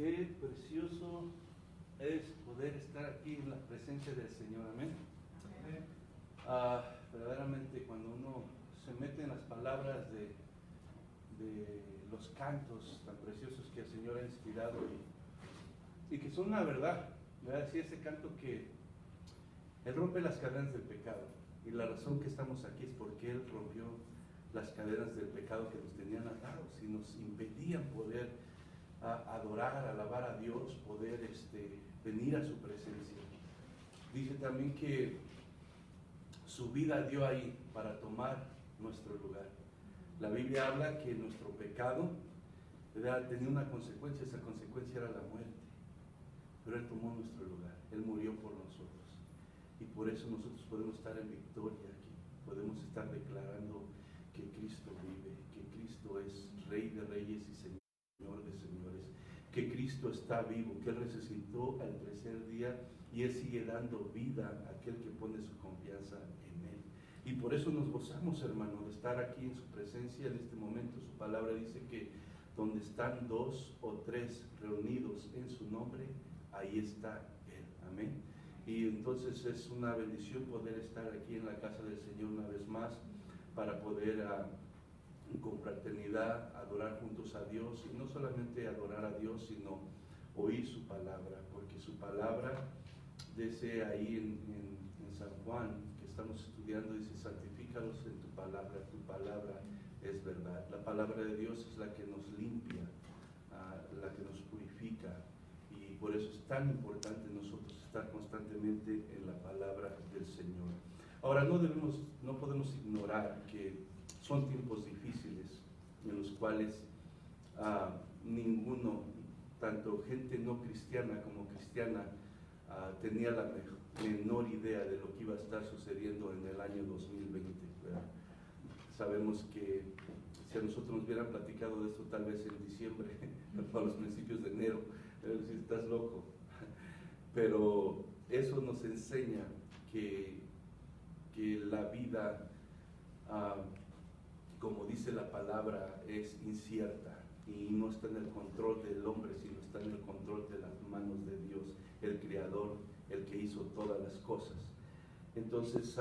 Qué precioso es poder estar aquí en la presencia del Señor, amén. Verdaderamente cuando uno se mete en las palabras de los cantos tan preciosos que el Señor ha inspirado y que son una verdad, ¿verdad? Sí, ese canto que Él rompe las cadenas del pecado, y la razón que estamos aquí es porque Él rompió las cadenas del pecado que nos tenían atados y nos impedían poder adorar, alabar a Dios, poder venir a su presencia. Dice también que su vida dio ahí para tomar nuestro lugar. La Biblia habla que nuestro pecado, ¿verdad?, tenía una consecuencia. Esa consecuencia era la muerte, pero Él tomó nuestro lugar, Él murió por nosotros, y por eso nosotros podemos estar en victoria aquí, podemos estar declarando que Cristo vive, que Cristo es Rey de Reyes y Señor de Señores, que Cristo está vivo, que Él resucitó al tercer día y Él sigue dando vida a aquel que pone su confianza en Él. Y por eso nos gozamos, hermano, de estar aquí en su presencia en este momento. Su palabra dice que donde están 2 o 3 reunidos en su nombre, ahí está Él. Amén. Y entonces es una bendición poder estar aquí en la casa del Señor una vez más, para poder con fraternidad adorar juntos a Dios, y no solamente adorar a Dios, sino oír su palabra, porque su palabra, dice ahí en San Juan, que estamos estudiando, dice: santifícalos en tu palabra es verdad. La palabra de Dios es la que nos limpia, la que nos purifica, y por eso es tan importante nosotros estar constantemente en la palabra del Señor. Ahora, no podemos ignorar que son tiempos difíciles en los cuales ninguno, tanto gente no cristiana como cristiana, tenía la menor idea de lo que iba a estar sucediendo en el año 2020, ¿verdad? Sabemos que si a nosotros nos hubieran platicado de esto tal vez en diciembre o a los principios de enero, si estás loco, pero eso nos enseña que la vida, como dice la palabra, es incierta y no está en el control del hombre, sino está en el control de las manos de Dios, el Creador, el que hizo todas las cosas. Entonces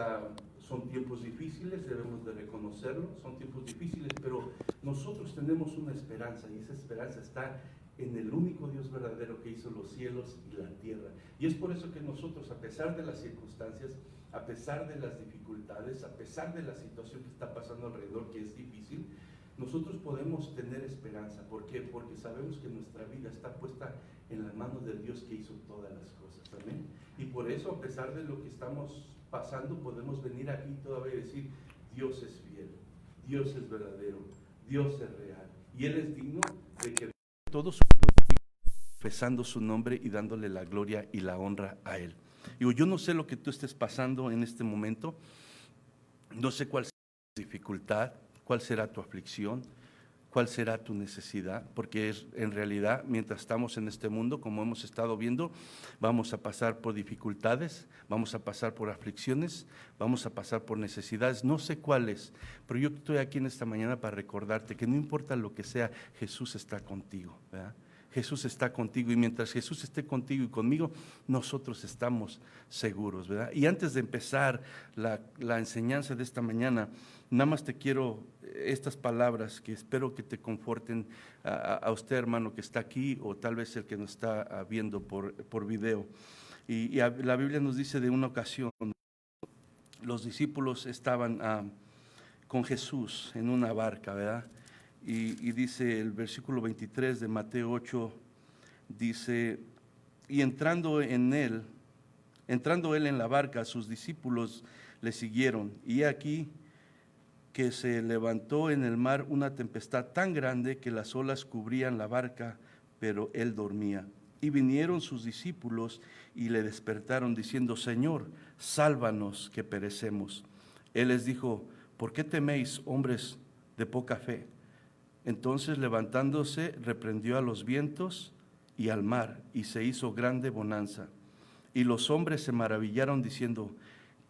son tiempos difíciles, debemos de reconocerlo, son tiempos difíciles, pero nosotros tenemos una esperanza, y esa esperanza está en el único Dios verdadero que hizo los cielos y la tierra. Y es por eso que nosotros, a pesar de las circunstancias, a pesar de las dificultades, a pesar de la situación que está pasando alrededor, que es difícil, nosotros podemos tener esperanza. ¿Por qué? Porque sabemos que nuestra vida está puesta en las manos del Dios que hizo todas las cosas. Amén. Y por eso, a pesar de lo que estamos pasando, podemos venir aquí todavía y decir: Dios es fiel, Dios es verdadero, Dios es real, y Él es digno de que todos confesando su nombre y dándole la gloria y la honra a Él. Digo, yo no sé lo que tú estés pasando en este momento, no sé cuál será tu dificultad, cuál será tu aflicción, cuál será tu necesidad, porque en realidad, mientras estamos en este mundo, como hemos estado viendo, vamos a pasar por dificultades, vamos a pasar por aflicciones, vamos a pasar por necesidades, no sé cuáles, pero yo estoy aquí en esta mañana para recordarte que no importa lo que sea, Jesús está contigo, ¿verdad? Jesús está contigo, y mientras Jesús esté contigo y conmigo, nosotros estamos seguros, ¿verdad? Y antes de empezar la enseñanza de esta mañana, nada más te quiero estas palabras que espero que te conforten a usted, hermano, que está aquí, o tal vez el que nos está viendo por video. Y la Biblia nos dice de una ocasión, los discípulos estaban con Jesús en una barca, ¿verdad? Y dice el versículo 23 de Mateo 8, dice: y entrando él en la barca, sus discípulos le siguieron, y aquí que se levantó en el mar una tempestad tan grande que las olas cubrían la barca, pero él dormía. Y vinieron sus discípulos y le despertaron diciendo: Señor, sálvanos, que perecemos. Él les dijo: ¿por qué teméis, hombres de poca fe? Entonces, levantándose, reprendió a los vientos y al mar, y se hizo grande bonanza. Y los hombres se maravillaron diciendo: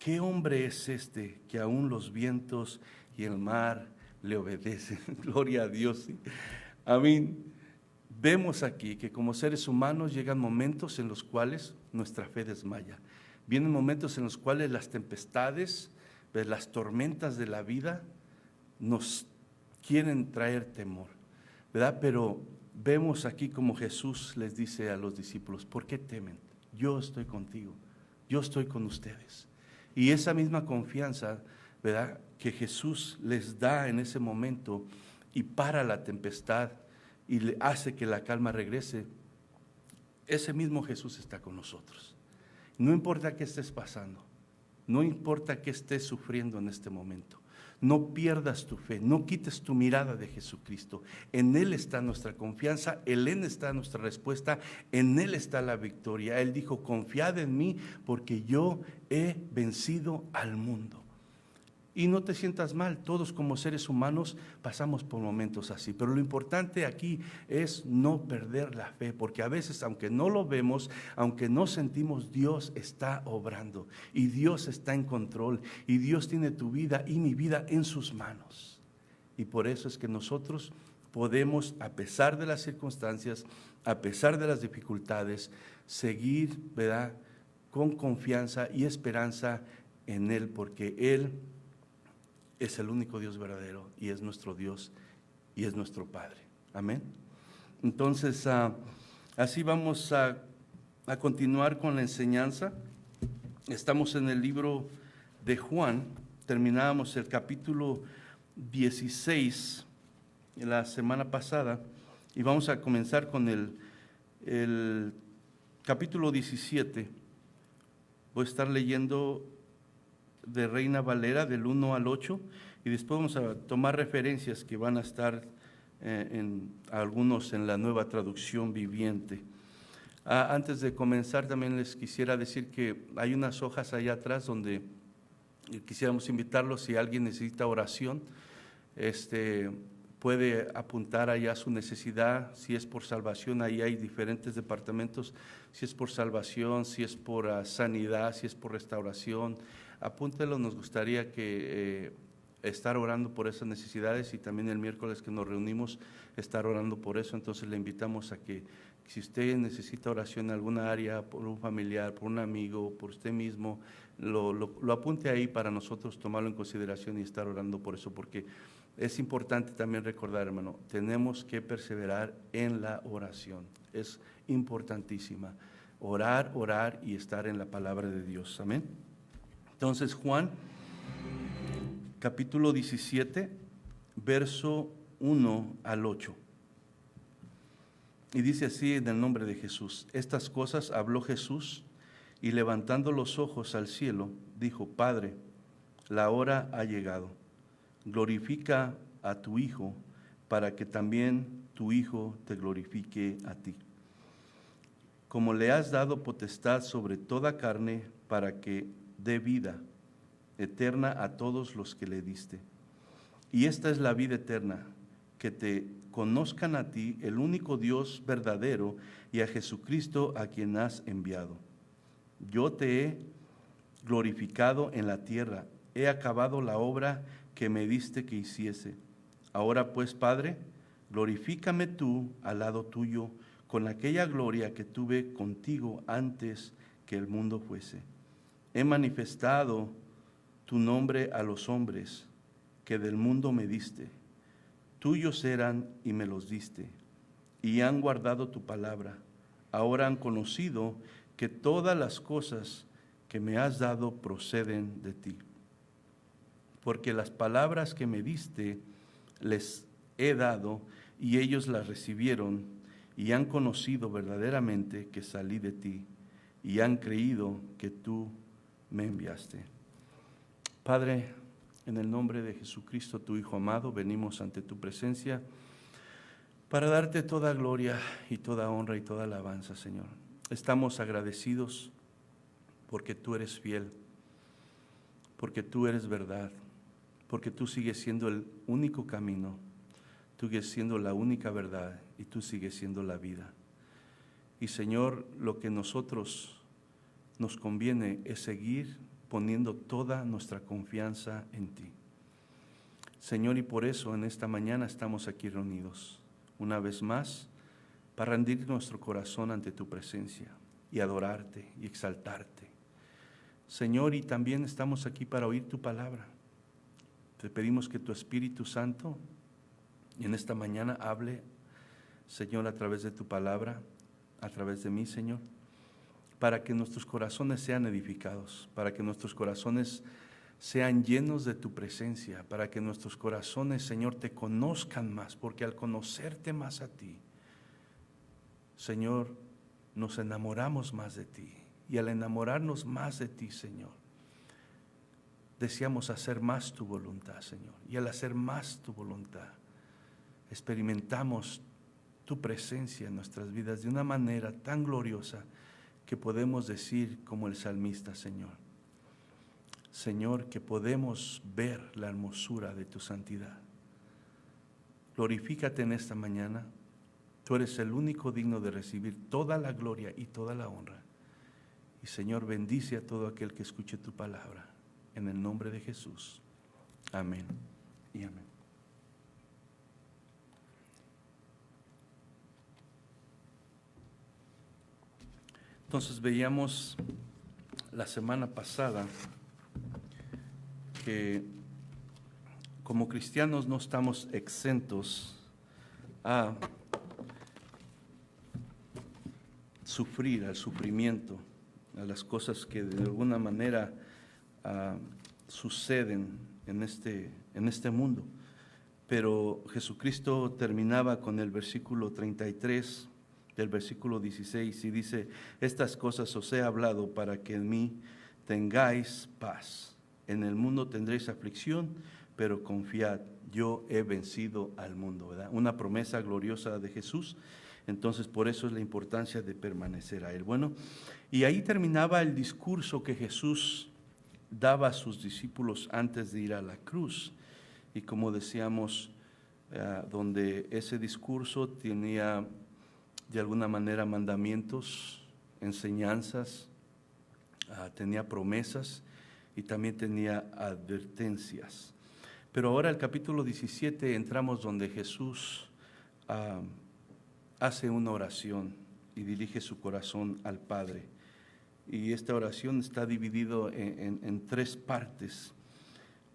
¿qué hombre es este que aún los vientos y el mar le obedecen? Gloria a Dios. Amén. vemos aquí que como seres humanos llegan momentos en los cuales nuestra fe desmaya. Vienen momentos en los cuales las tempestades, las tormentas de la vida nos quieren traer temor, ¿verdad? Pero vemos aquí como Jesús les dice a los discípulos, ¿por qué temen? Yo estoy contigo, yo estoy con ustedes. Y esa misma confianza, ¿verdad?, que Jesús les da en ese momento y para la tempestad y le hace que la calma regrese, ese mismo Jesús está con nosotros. No importa qué estés pasando, no importa qué estés sufriendo en este momento, no pierdas tu fe, no quites tu mirada de Jesucristo. En Él está nuestra confianza, en Él está nuestra respuesta, en Él está la victoria. Él dijo, confiad en mí porque yo he vencido al mundo. Y no te sientas mal, todos como seres humanos pasamos por momentos así, pero lo importante aquí es no perder la fe, porque a veces, aunque no lo vemos, aunque no sentimos, Dios está obrando y Dios está en control y Dios tiene tu vida y mi vida en sus manos. Y por eso es que nosotros podemos, a pesar de las circunstancias, a pesar de las dificultades, seguir, ¿verdad?, con confianza y esperanza en Él, porque Él es el único Dios verdadero y es nuestro Dios y es nuestro Padre. Amén. Entonces, así vamos a continuar con la enseñanza. Estamos en el libro de Juan, terminábamos el capítulo 16 la semana pasada y vamos a comenzar con el capítulo 17. Voy a estar leyendo de Reina Valera del 1 al 8 y después vamos a tomar referencias que van a estar algunos en la Nueva Traducción Viviente. Antes de comenzar también les quisiera decir que hay unas hojas allá atrás donde quisiéramos invitarlos, si alguien necesita oración, puede apuntar allá su necesidad. Si es por salvación, ahí hay diferentes departamentos, si es por salvación, si es por sanidad, si es por restauración, apúntelo. Nos gustaría que estar orando por esas necesidades y también el miércoles que nos reunimos estar orando por eso. Entonces le invitamos a que si usted necesita oración en alguna área, por un familiar, por un amigo, por usted mismo, lo apunte ahí para nosotros tomarlo en consideración y estar orando por eso, porque es importante también recordar, hermano, tenemos que perseverar en la oración. Es importantísima. Orar y estar en la palabra de Dios. Amén. Entonces, Juan, capítulo 17, verso 1 al 8. Y dice así en el nombre de Jesús: estas cosas habló Jesús y levantando los ojos al cielo, dijo: Padre, la hora ha llegado. Glorifica a tu Hijo, para que también tu Hijo te glorifique a ti. Como le has dado potestad sobre toda carne, para que dé vida eterna a todos los que le diste. Y esta es la vida eterna, que te conozcan a ti, el único Dios verdadero, y a Jesucristo a quien has enviado. Yo te he glorificado en la tierra, he acabado la obra que me diste que hiciese. Ahora pues, Padre, glorifícame tú al lado tuyo con aquella gloria que tuve contigo antes que el mundo fuese. He manifestado tu nombre a los hombres que del mundo me diste. Tuyos eran y me los diste, y han guardado tu palabra. Ahora han conocido que todas las cosas que me has dado proceden de ti. Porque las palabras que me diste les he dado, y ellos las recibieron, y han conocido verdaderamente que salí de ti, y han creído que tú me enviaste. Padre, en el nombre de Jesucristo, tu Hijo amado, venimos ante tu presencia para darte toda gloria y toda honra y toda alabanza, Señor. Estamos agradecidos porque tú eres fiel, porque tú eres verdad, porque tú sigues siendo el único camino, tú sigues siendo la única verdad y tú sigues siendo la vida. Y Señor, lo que nosotros nos conviene es seguir poniendo toda nuestra confianza en ti. Señor, y por eso en esta mañana estamos aquí reunidos una vez más para rendir nuestro corazón ante tu presencia y adorarte y exaltarte. Señor, y también estamos aquí para oír tu palabra. Te pedimos que tu Espíritu Santo en esta mañana hable, Señor, a través de tu palabra, a través de mí, Señor, para que nuestros corazones sean edificados, para que nuestros corazones sean llenos de tu presencia, para que nuestros corazones, Señor, te conozcan más, porque al conocerte más a ti, Señor, nos enamoramos más de ti. Y al enamorarnos más de ti, Señor, deseamos hacer más tu voluntad, Señor. Y al hacer más tu voluntad, experimentamos tu presencia en nuestras vidas de una manera tan gloriosa que podemos decir como el salmista, Señor, Señor, que podemos ver la hermosura de tu santidad. Glorifícate en esta mañana. Tú eres el único digno de recibir toda la gloria y toda la honra. Y Señor, bendice a todo aquel que escuche tu palabra. En el nombre de Jesús. Amén y amén. Entonces veíamos la semana pasada que como cristianos no estamos exentos a sufrir, al sufrimiento, a las cosas que de alguna manera suceden en este mundo. Pero Jesucristo terminaba con el versículo 33 del versículo 16 y dice: estas cosas os he hablado para que en mí tengáis paz. En el mundo tendréis aflicción, pero confiad, yo he vencido al mundo, ¿verdad? Una promesa gloriosa de Jesús. Entonces, por eso es la importancia de permanecer a Él. Bueno, y ahí terminaba el discurso que Jesús daba a sus discípulos antes de ir a la cruz. Y como decíamos, donde ese discurso tenía de alguna manera mandamientos, enseñanzas, tenía promesas y también tenía advertencias. Pero ahora el capítulo 17 entramos donde Jesús hace una oración y dirige su corazón al Padre. Y esta oración está dividido en tres partes.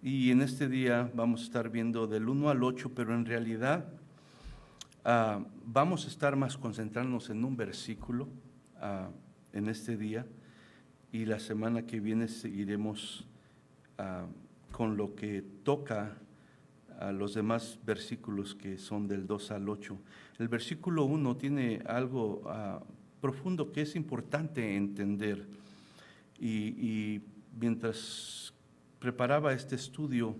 Y en este día vamos a estar viendo del 1 al 8, pero en realidad vamos a estar más concentrándonos en un versículo en este día. Y la semana que viene seguiremos con lo que toca a los demás versículos que son del 2 al 8. El versículo 1 tiene algo profundo que es importante entender. Y mientras preparaba este estudio,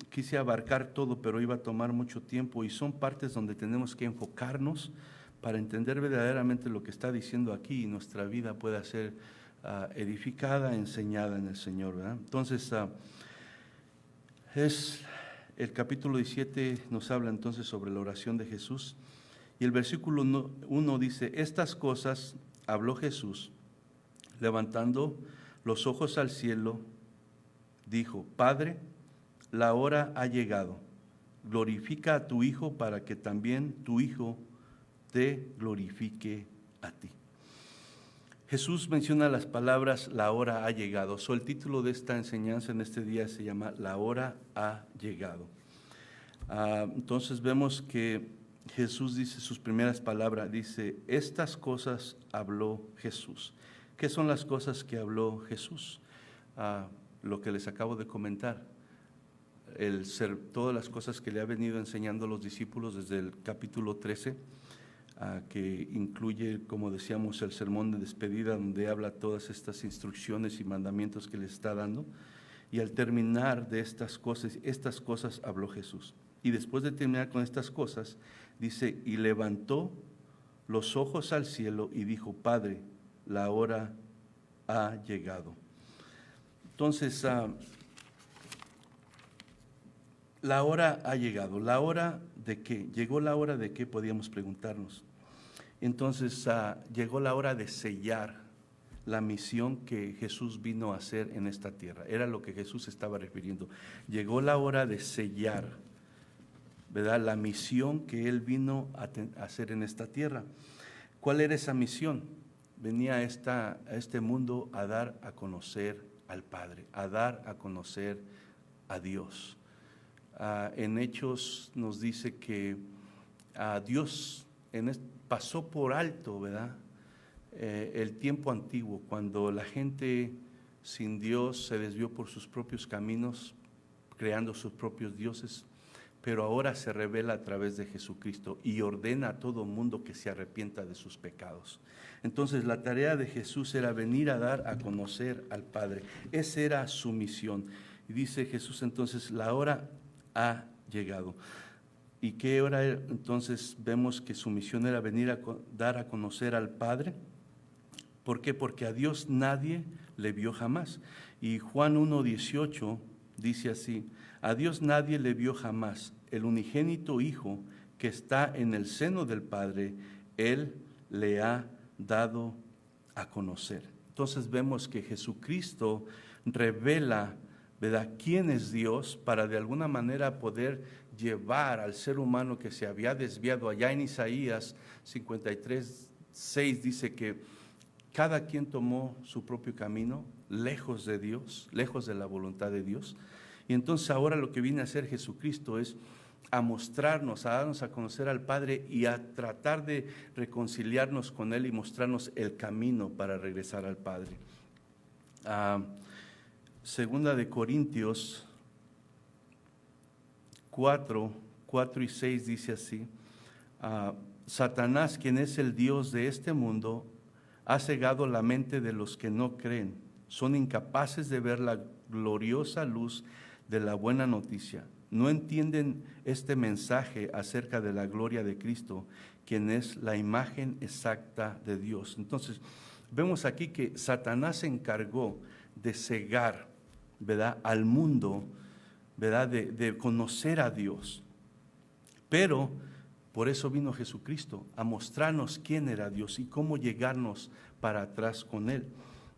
quise abarcar todo, pero iba a tomar mucho tiempo y son partes donde tenemos que enfocarnos para entender verdaderamente lo que está diciendo aquí y nuestra vida pueda ser edificada, enseñada en el Señor, ¿verdad? Entonces, el capítulo 17 nos habla entonces sobre la oración de Jesús y el versículo 1 dice: estas cosas habló Jesús, levantando los ojos al cielo, dijo: Padre, la hora ha llegado, glorifica a tu Hijo para que también tu Hijo te glorifique a ti. Jesús menciona las palabras la hora ha llegado. El título de esta enseñanza en este día se llama La hora ha llegado. Entonces vemos que Jesús dice sus primeras palabras, dice: estas cosas habló Jesús. ¿Qué son las cosas que habló Jesús? Lo que les acabo de comentar, todas las cosas que le ha venido enseñando a los discípulos desde el capítulo 13, que incluye, como decíamos, el sermón de despedida, donde habla todas estas instrucciones y mandamientos que le está dando. Y al terminar de estas cosas habló Jesús. Y después de terminar con estas cosas, dice: y levantó los ojos al cielo y dijo: Padre, la hora ha llegado. Entonces, la hora ha llegado. ¿La hora de qué? ¿Llegó la hora de qué? Podíamos preguntarnos. Entonces, llegó la hora de sellar la misión que Jesús vino a hacer en esta tierra. Era lo que Jesús estaba refiriendo. Llegó la hora de sellar ¿verdad?, la misión que Él vino a hacer en esta tierra. ¿Cuál era esa misión? Venía a este mundo a dar a conocer al Padre, a dar a conocer a Dios. En Hechos nos dice que Dios pasó por alto, ¿verdad?, el tiempo antiguo, cuando la gente sin Dios se desvió por sus propios caminos, creando sus propios dioses, pero ahora se revela a través de Jesucristo y ordena a todo mundo que se arrepienta de sus pecados. Entonces la tarea de Jesús era venir a dar a conocer al Padre. Esa era su misión. Y dice Jesús entonces, la hora ha llegado. ¿Y qué hora era? Entonces vemos que su misión era venir a dar a conocer al Padre. ¿Por qué? Porque a Dios nadie le vio jamás. Y Juan 1:18 dice así: a Dios nadie le vio jamás, el unigénito Hijo que está en el seno del Padre, Él le ha dado a conocer. Entonces vemos que Jesucristo revela, ¿verdad?, quién es Dios, para de alguna manera poder llevar al ser humano que se había desviado. Allá en Isaías 53:6 dice que cada quien tomó su propio camino, lejos de Dios, lejos de la voluntad de Dios. Y entonces ahora lo que viene a hacer Jesucristo es a mostrarnos, a darnos a conocer al Padre y a tratar de reconciliarnos con Él y mostrarnos el camino para regresar al Padre. Segunda de Corintios 4:4-6 dice así: Satanás, quien es el Dios de este mundo, ha cegado la mente de los que no creen. Son incapaces de ver la gloriosa luz de la buena noticia. No entienden este mensaje acerca de la gloria de Cristo, quien es la imagen exacta de Dios. Entonces, vemos aquí que Satanás se encargó de cegar, ¿verdad?, al mundo, ¿verdad?, de conocer a Dios. Pero por eso vino Jesucristo, a mostrarnos quién era Dios y cómo llegarnos para atrás con Él.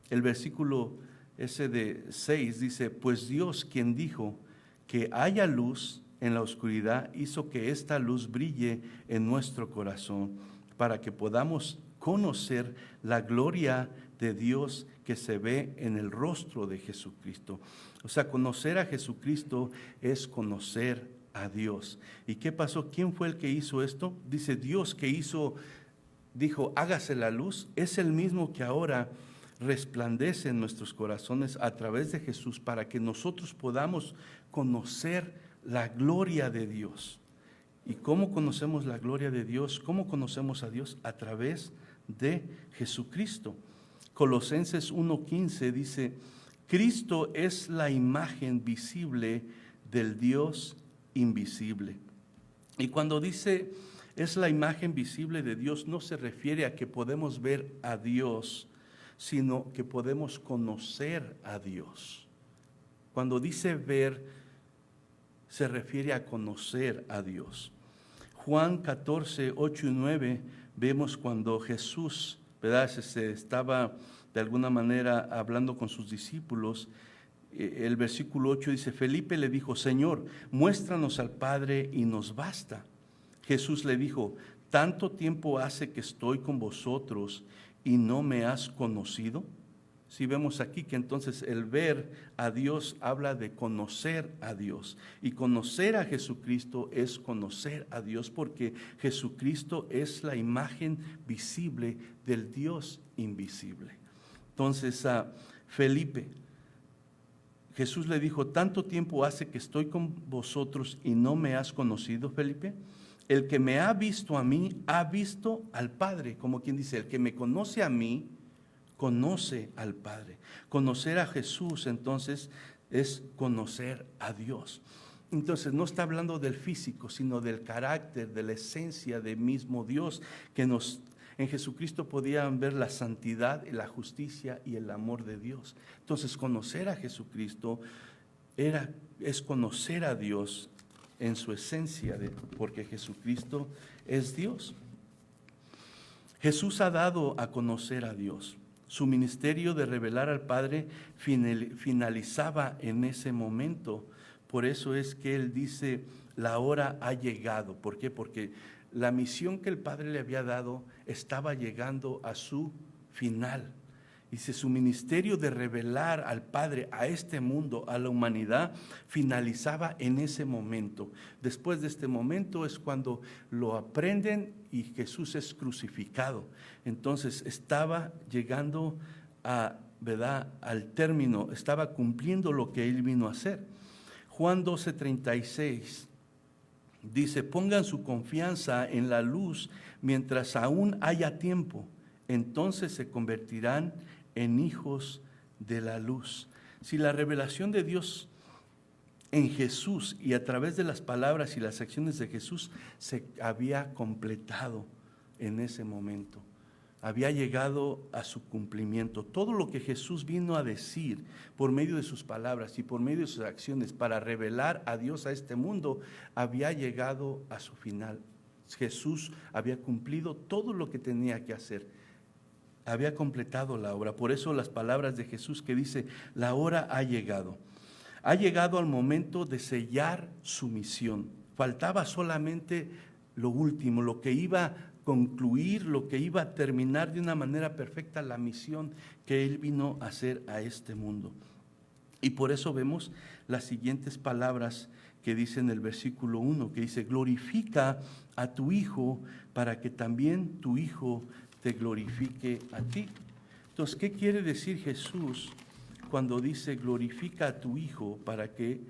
El versículo ese de 6 dice: pues Dios, quien dijo que haya luz en la oscuridad, hizo que esta luz brille en nuestro corazón, para que podamos conocer la gloria de Dios que se ve en el rostro de Jesucristo. O sea, conocer a Jesucristo es conocer a Dios. ¿Y qué pasó? ¿Quién fue el que hizo esto? Dice Dios que dijo, hágase la luz. Es el mismo que ahora resplandece en nuestros corazones a través de Jesús, para que nosotros podamos conocer la gloria de Dios. ¿Y cómo conocemos la gloria de Dios? ¿Cómo conocemos a Dios? A través de Jesucristo. Colosenses 1:15 dice: Cristo es la imagen visible del Dios invisible. Y cuando dice es la imagen visible de Dios, no se refiere a que podemos ver a Dios, sino que podemos conocer a Dios. Cuando dice ver, se refiere a conocer a Dios. Juan 14:8-9, vemos cuando Jesús, ¿verdad?, se estaba de alguna manera hablando con sus discípulos. El versículo 8 dice: Felipe le dijo, Señor, muéstranos al Padre y nos basta. Jesús le dijo: ¿tanto tiempo hace que estoy con vosotros y no me has conocido? Si vemos aquí que entonces el ver a Dios habla de conocer a Dios. Y conocer a Jesucristo es conocer a Dios, porque Jesucristo es la imagen visible del Dios invisible. Entonces a Felipe, Jesús le dijo: ¿tanto tiempo hace que estoy con vosotros y no me has conocido, Felipe? El que me ha visto a mí, ha visto al Padre. Como quien dice, el que me conoce a mí, conoce al Padre. Conocer a Jesús, entonces, es conocer a Dios. Entonces, no está hablando del físico, sino del carácter, de la esencia del mismo Dios, que en Jesucristo podían ver la santidad, la justicia y el amor de Dios. Entonces, conocer a Jesucristo es conocer a Dios en su esencia, porque Jesucristo es Dios. Jesús ha dado a conocer a Dios. Su ministerio de revelar al Padre finalizaba en ese momento. Por eso es que Él dice la hora ha llegado. ¿Por qué? Porque la misión que el Padre le había dado estaba llegando a su final. Dice, su ministerio de revelar al Padre a este mundo, a la humanidad, finalizaba en ese momento. Después de este momento es cuando lo aprenden y Jesús es crucificado. Entonces estaba llegando ¿verdad?, al término, estaba cumpliendo lo que Él vino a hacer. Juan 12:36 dice, pongan su confianza en la luz mientras aún haya tiempo, entonces se convertirán en hijos de la luz. Si la revelación de Dios en Jesús y a través de las palabras y las acciones de Jesús se había completado en ese momento, había llegado a su cumplimiento. Todo lo que Jesús vino a decir por medio de sus palabras y por medio de sus acciones para revelar a Dios a este mundo, había llegado a su final. Jesús había cumplido todo lo que tenía que hacer. Había completado la obra. Por eso las palabras de Jesús que dice, la hora ha llegado. Ha llegado al momento de sellar su misión. Faltaba solamente lo último, lo que iba a concluir, lo que iba a terminar de una manera perfecta la misión que Él vino a hacer a este mundo. Y por eso vemos las siguientes palabras que dice en el versículo 1, que dice, glorifica a tu Hijo para que también tu Hijo te glorifique a ti. Entonces, ¿qué quiere decir Jesús cuando dice glorifica a tu Hijo para que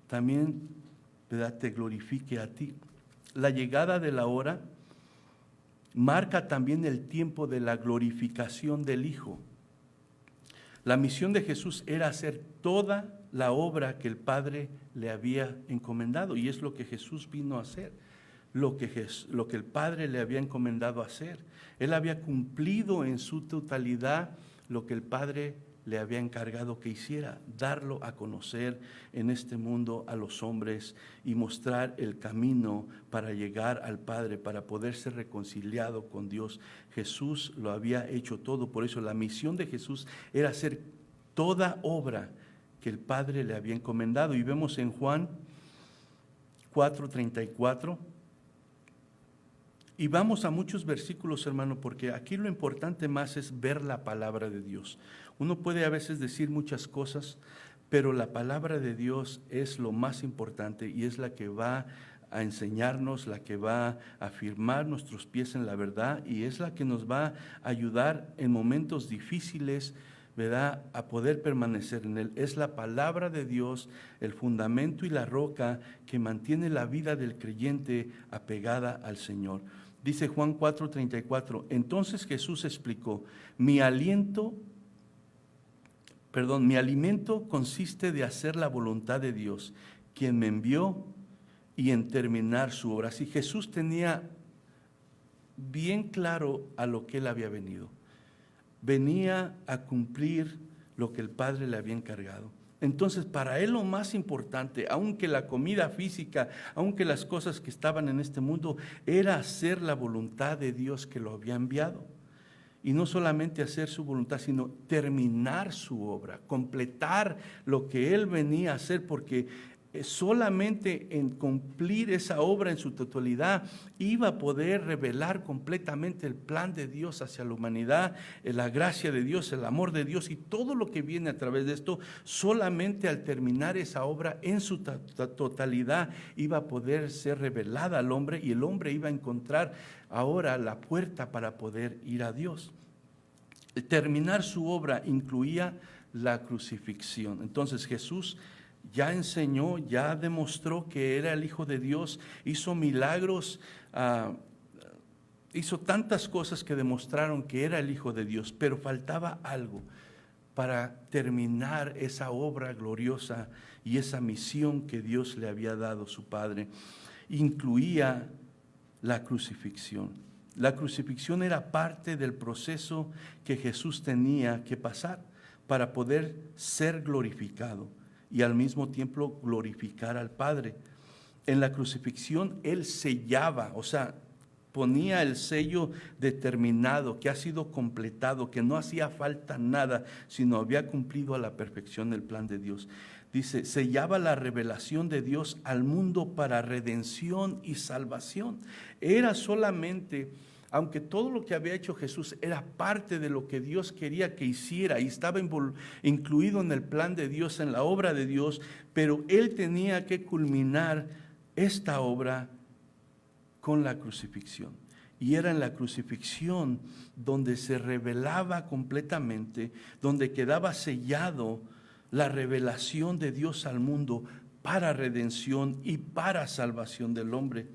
también, ¿verdad?, te glorifique a ti? La llegada de la hora marca también el tiempo de la glorificación del Hijo. La misión de Jesús era hacer toda la obra que el Padre le había encomendado, y es lo que Jesús vino a hacer, lo que el Padre le había encomendado hacer. Él había cumplido en su totalidad lo que el Padre le había encargado que hiciera, darlo a conocer en este mundo a los hombres y mostrar el camino para llegar al Padre, para poder ser reconciliado con Dios. Jesús lo había hecho todo, por eso la misión de Jesús era hacer toda obra que el Padre le había encomendado. Y vemos en Juan 4:34, y vamos a muchos versículos, hermano, porque aquí lo importante más es ver la palabra de Dios. Uno puede a veces decir muchas cosas, pero la palabra de Dios es lo más importante y es la que va a enseñarnos, la que va a afirmar nuestros pies en la verdad y es la que nos va a ayudar en momentos difíciles, ¿verdad?, a poder permanecer en Él. Es la palabra de Dios, el fundamento y la roca que mantiene la vida del creyente apegada al Señor. Dice Juan 4:34, entonces Jesús explicó, mi alimento consiste de hacer la voluntad de Dios, quien me envió, y en terminar su obra. Así Jesús tenía bien claro a lo que Él había venido. Venía a cumplir lo que el Padre le había encargado. Entonces, para Él lo más importante, aunque la comida física, aunque las cosas que estaban en este mundo, era hacer la voluntad de Dios que lo había enviado. Y no solamente hacer su voluntad, sino terminar su obra, completar lo que Él venía a hacer, porque solamente en cumplir esa obra en su totalidad iba a poder revelar completamente el plan de Dios hacia la humanidad, la gracia de Dios, el amor de Dios y todo lo que viene a través de esto. Solamente al terminar esa obra en su totalidad iba a poder ser revelada al hombre y el hombre iba a encontrar ahora la puerta para poder ir a Dios. Terminar su obra incluía la crucifixión. Entonces Jesús ya enseñó, ya demostró que era el Hijo de Dios, hizo milagros, hizo tantas cosas que demostraron que era el Hijo de Dios, pero faltaba algo para terminar esa obra gloriosa y esa misión que Dios le había dado a su Padre. Incluía la crucifixión. La crucifixión era parte del proceso que Jesús tenía que pasar para poder ser glorificado y al mismo tiempo glorificar al Padre. En la crucifixión Él sellaba, o sea, ponía el sello determinado, que ha sido completado, que no hacía falta nada, sino había cumplido a la perfección el plan de Dios. Dice, sellaba la revelación de Dios al mundo para redención y salvación. Era solamente, aunque todo lo que había hecho Jesús era parte de lo que Dios quería que hiciera y estaba incluido en el plan de Dios, en la obra de Dios, pero Él tenía que culminar esta obra con la crucifixión. Y era en la crucifixión donde se revelaba completamente, donde quedaba sellado la revelación de Dios al mundo para redención y para salvación del hombre.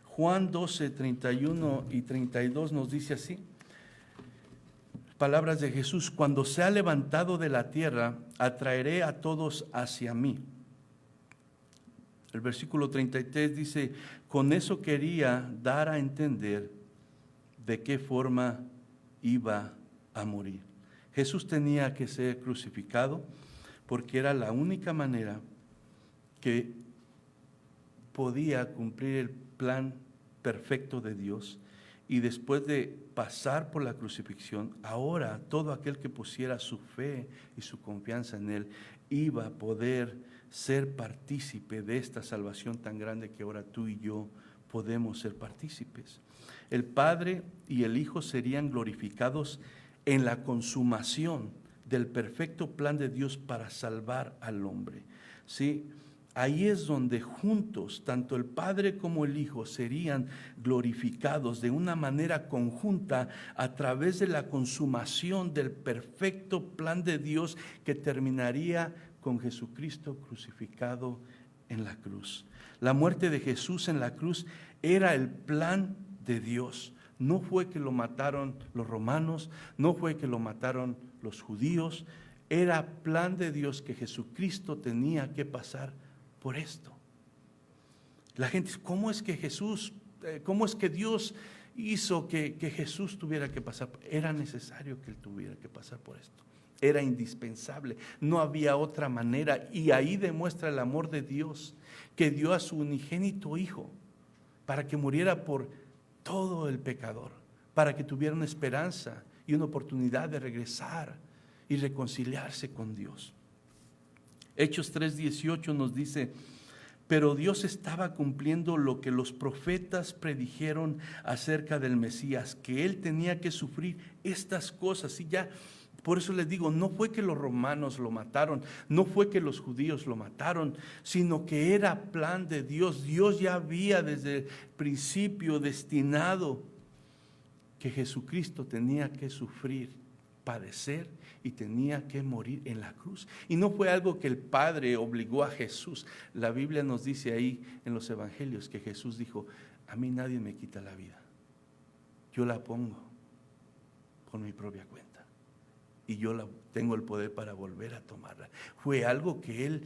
Juan 12, 31 y 32 nos dice así, palabras de Jesús: cuando sea levantado de la tierra, atraeré a todos hacia mí. El versículo 33 dice, con eso quería dar a entender de qué forma iba a morir. Jesús tenía que ser crucificado porque era la única manera que podía cumplir el plan perfecto de Dios. Y después de pasar por la crucifixión, ahora todo aquel que pusiera su fe y su confianza en Él iba a poder ser partícipe de esta salvación tan grande que ahora tú y yo podemos ser partícipes. El Padre y el Hijo serían glorificados en la consumación del perfecto plan de Dios para salvar al hombre. ¿Sí? Ahí es donde juntos, tanto el Padre como el Hijo, serían glorificados de una manera conjunta a través de la consumación del perfecto plan de Dios que terminaría con Jesucristo crucificado en la cruz. La muerte de Jesús en la cruz era el plan de Dios. No fue que lo mataron los romanos, no fue que lo mataron los judíos. Era plan de Dios que Jesucristo tenía que pasar por esto. La gente dice, ¿cómo es que Dios hizo que Jesús tuviera que pasar? Era necesario que Él tuviera que pasar por esto. Era indispensable, no había otra manera. Y ahí demuestra el amor de Dios, que dio a su unigénito Hijo para que muriera por todo el pecador, para que tuviera una esperanza y una oportunidad de regresar y reconciliarse con Dios. Hechos 3:18 nos dice, pero Dios estaba cumpliendo lo que los profetas predijeron acerca del Mesías, que Él tenía que sufrir estas cosas. Y ya, por eso les digo, no fue que los romanos lo mataron, no fue que los judíos lo mataron, sino que era plan de Dios. Dios ya había desde el principio destinado que Jesucristo tenía que sufrir, padecer y tenía que morir en la cruz. Y no fue algo que el Padre obligó a Jesús. La Biblia nos dice ahí en los evangelios que Jesús dijo, a mí nadie me quita la vida, yo la pongo por mi propia cuenta y yo tengo el poder para volver a tomarla. Fue algo que Él,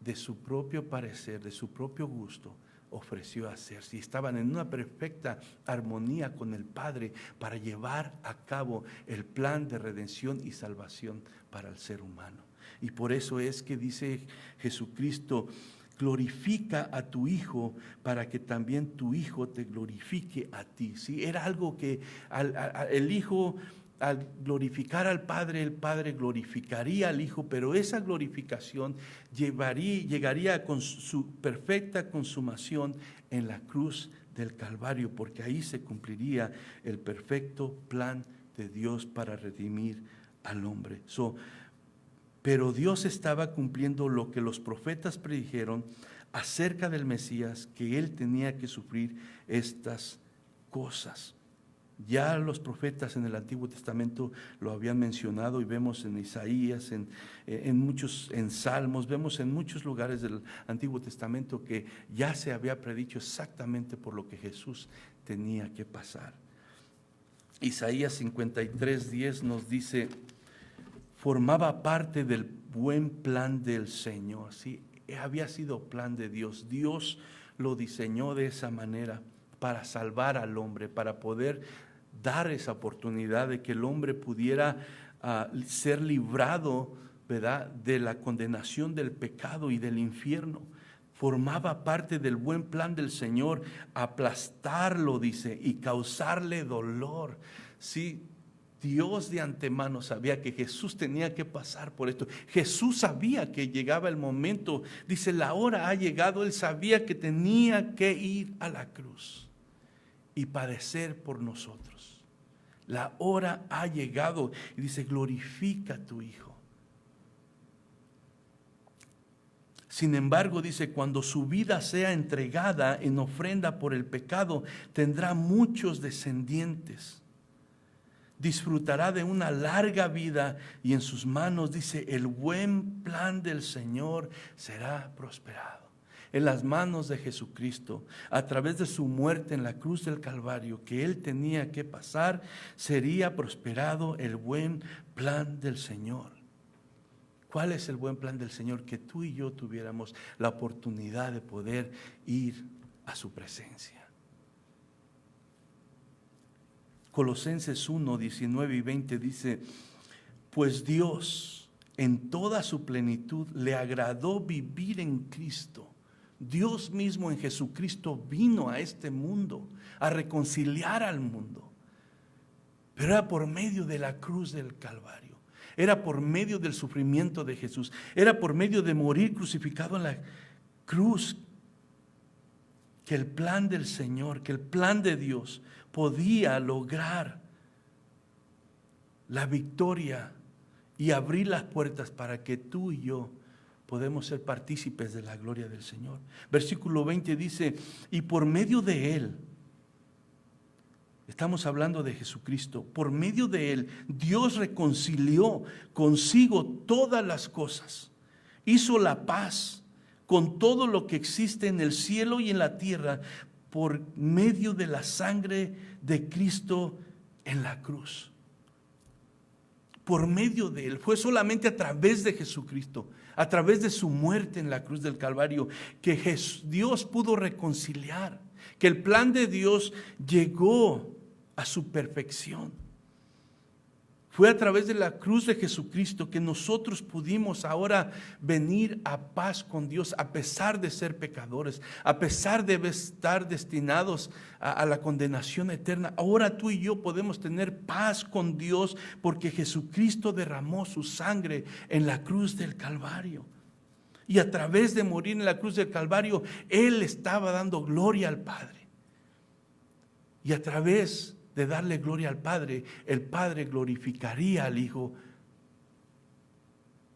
de su propio parecer, de su propio gusto, ofreció a hacer. Si estaban en una perfecta armonía con el Padre para llevar a cabo el plan de redención y salvación para el ser humano. Y por eso es que dice Jesucristo, glorifica a tu Hijo para que también tu Hijo te glorifique a ti. ¿Sí? Era algo que el Hijo, al glorificar al Padre, el Padre glorificaría al Hijo, pero esa glorificación llegaría con su perfecta consumación en la cruz del Calvario, porque ahí se cumpliría el perfecto plan de Dios para redimir al hombre. Pero Dios estaba cumpliendo lo que los profetas predijeron acerca del Mesías, que Él tenía que sufrir estas cosas. Ya los profetas en el Antiguo Testamento lo habían mencionado y vemos en Isaías, en Salmos, vemos en muchos lugares del Antiguo Testamento que ya se había predicho exactamente por lo que Jesús tenía que pasar. Isaías 53:10 nos dice, formaba parte del buen plan del Señor. ¿Sí? Había sido plan de Dios. Dios lo diseñó de esa manera para salvar al hombre, para poder dar esa oportunidad de que el hombre pudiera ser librado, ¿verdad?, de la condenación del pecado y del infierno. formaba parte del buen plan del Señor, aplastarlo, dice, y causarle dolor. Sí, Dios de antemano sabía que Jesús tenía que pasar por esto. Jesús sabía que llegaba el momento, dice, la hora ha llegado. Él sabía que tenía que ir a la cruz y padecer por nosotros. La hora ha llegado y dice, glorifica a tu Hijo. Sin embargo, dice, cuando su vida sea entregada en ofrenda por el pecado, tendrá muchos descendientes. Disfrutará de una larga vida y en sus manos, dice, el buen plan del Señor será prosperado. En las manos de Jesucristo, a través de su muerte en la cruz del Calvario, que Él tenía que pasar, sería prosperado el buen plan del Señor. ¿Cuál es el buen plan del Señor? Que tú y yo tuviéramos la oportunidad de poder ir a su presencia. Colosenses 1, 19 y 20 dice, pues Dios en toda su plenitud le agradó vivir en Cristo. Dios mismo en Jesucristo vino a este mundo a reconciliar al mundo. Pero era por medio de la cruz del Calvario. Era por medio del sufrimiento de Jesús. Era por medio de morir crucificado en la cruz que el plan del Señor, que el plan de Dios podía lograr la victoria y abrir las puertas para que tú y yo podemos ser partícipes de la gloria del Señor. Versículo 20 dice, y por medio de Él, estamos hablando de Jesucristo, por medio de Él, Dios reconcilió consigo todas las cosas, hizo la paz con todo lo que existe en el cielo y en la tierra, por medio de la sangre de Cristo en la cruz. Por medio de Él, fue solamente a través de Jesucristo, a través de su muerte en la cruz del Calvario, que Dios pudo reconciliar, que el plan de Dios llegó a su perfección. Fue a través de la cruz de Jesucristo que nosotros pudimos ahora venir a paz con Dios, a pesar de ser pecadores, a pesar de estar destinados a la condenación eterna. Ahora tú y yo podemos tener paz con Dios porque Jesucristo derramó su sangre en la cruz del Calvario. Y a través de morir en la cruz del Calvario, Él estaba dando gloria al Padre. Y a través de darle gloria al Padre, el Padre glorificaría al Hijo.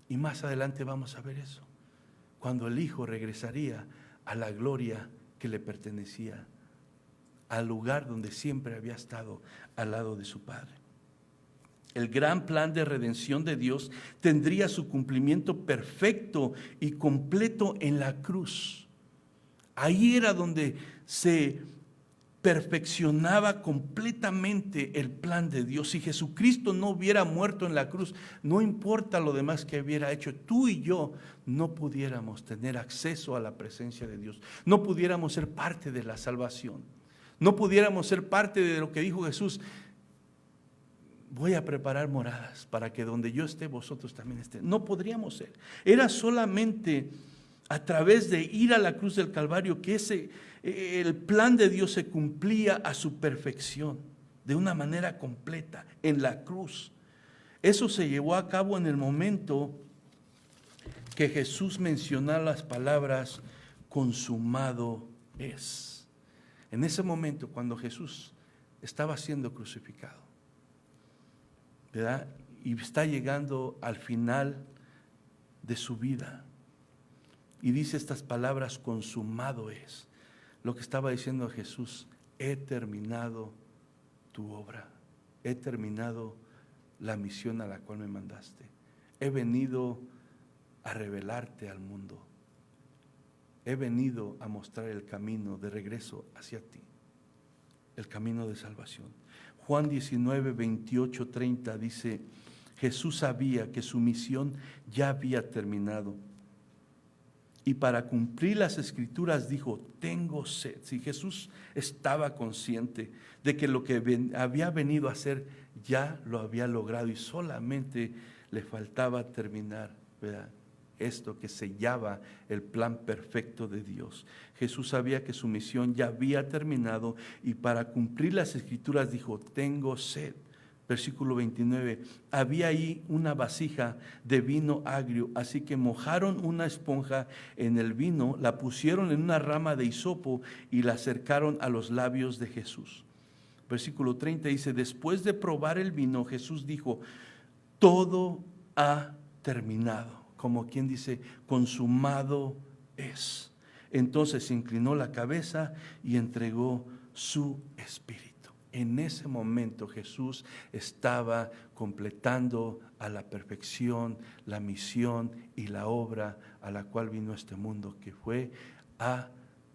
Y más adelante vamos a ver eso, cuando el Hijo regresaría a la gloria que le pertenecía, al lugar donde siempre había estado, al lado de su Padre. El gran plan de redención de Dios tendría su cumplimiento perfecto y completo en la cruz. Ahí era donde se perfeccionaba completamente el plan de Dios. Si Jesucristo no hubiera muerto en la cruz, no importa lo demás que hubiera hecho, tú y yo no pudiéramos tener acceso a la presencia de Dios, no pudiéramos ser parte de la salvación, no pudiéramos ser parte de lo que dijo Jesús: voy a preparar moradas para que donde yo esté, vosotros también estén. No podríamos ser. Era solamente a través de ir a la cruz del Calvario que el plan de Dios se cumplía a su perfección, de una manera completa, en la cruz. Eso se llevó a cabo en el momento que Jesús mencionó las palabras consumado es. En ese momento, cuando Jesús estaba siendo crucificado, ¿verdad? Y está llegando al final de su vida, y dice estas palabras: consumado es. Lo que estaba diciendo Jesús: he terminado tu obra, he terminado la misión a la cual me mandaste, he venido a revelarte al mundo, he venido a mostrar el camino de regreso hacia ti, el camino de salvación. Juan 19, 28, 30 dice: Jesús sabía que su misión ya había terminado, y para cumplir las Escrituras dijo: tengo sed. Si Jesús estaba consciente de que lo que había venido a hacer ya lo había logrado y solamente le faltaba terminar, ¿verdad?, esto que sellaba el plan perfecto de Dios. Jesús sabía que su misión ya había terminado y para cumplir las Escrituras dijo: tengo sed. Versículo 29, había ahí una vasija de vino agrio, así que mojaron una esponja en el vino, la pusieron en una rama de hisopo y la acercaron a los labios de Jesús. Versículo 30 dice: después de probar el vino, Jesús dijo: todo ha terminado. Como quien dice, consumado es. Entonces se inclinó la cabeza y entregó su espíritu. En ese momento Jesús estaba completando a la perfección la misión y la obra a la cual vino a este mundo, que fue a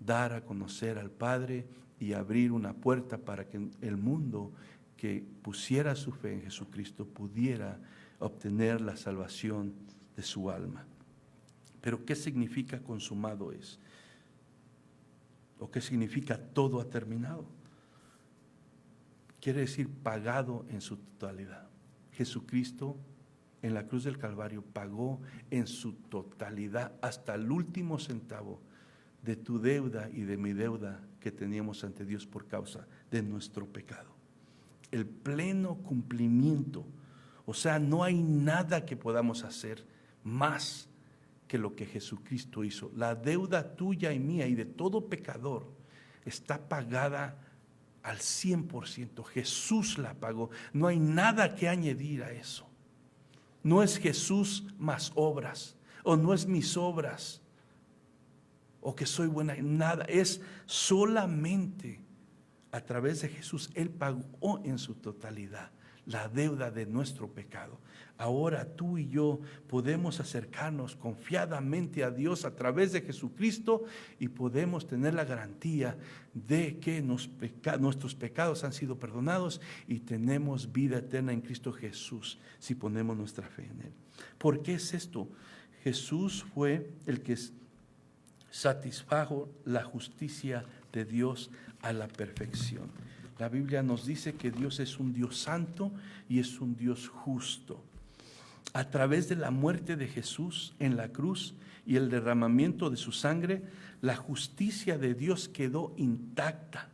dar a conocer al Padre y abrir una puerta para que el mundo que pusiera su fe en Jesucristo pudiera obtener la salvación de su alma. Pero ¿qué significa consumado es? ¿O qué significa todo ha terminado? Quiere decir pagado en su totalidad. Jesucristo en la cruz del Calvario pagó en su totalidad hasta el último centavo de tu deuda y de mi deuda que teníamos ante Dios por causa de nuestro pecado. El pleno cumplimiento, o sea, no hay nada que podamos hacer más que lo que Jesucristo hizo. La deuda tuya y mía y de todo pecador está pagada al 100%. Jesús la pagó. No hay nada que añadir a eso. No es Jesús más obras, o no es mis obras, o que soy buena, nada. Es solamente a través de Jesús. Él pagó en su totalidad la deuda de nuestro pecado. Ahora tú y yo podemos acercarnos confiadamente a Dios a través de Jesucristo y podemos tener la garantía de que nuestros pecados han sido perdonados y tenemos vida eterna en Cristo Jesús si ponemos nuestra fe en Él. ¿Por qué es esto? Jesús fue el que satisfajo la justicia de Dios a la perfección. La Biblia nos dice que Dios es un Dios santo y es un Dios justo. A través de la muerte de Jesús en la cruz y el derramamiento de su sangre, la justicia de Dios quedó intacta.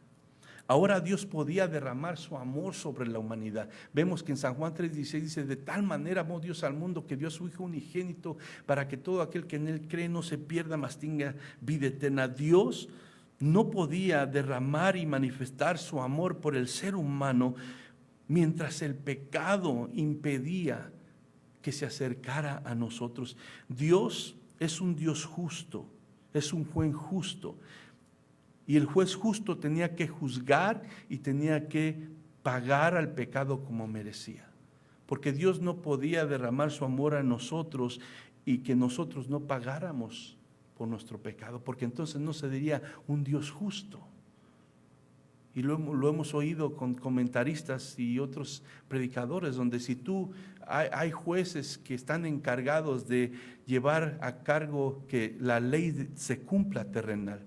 Ahora Dios podía derramar su amor sobre la humanidad. Vemos que en San Juan 3:16 dice: de tal manera amó Dios al mundo que dio a su Hijo unigénito para que todo aquel que en Él cree no se pierda, mas tenga vida eterna. Dios no podía derramar y manifestar su amor por el ser humano mientras el pecado impedía que se acercara a nosotros. Dios es un Dios justo, es un juez justo. Y el juez justo tenía que juzgar y tenía que pagar al pecado como merecía. Porque Dios no podía derramar su amor a nosotros y que nosotros no pagáramos por nuestro pecado, porque entonces no se diría un Dios justo. Y lo hemos oído con comentaristas y otros predicadores, donde si hay jueces que están encargados de llevar a cargo que la ley se cumpla terrenal.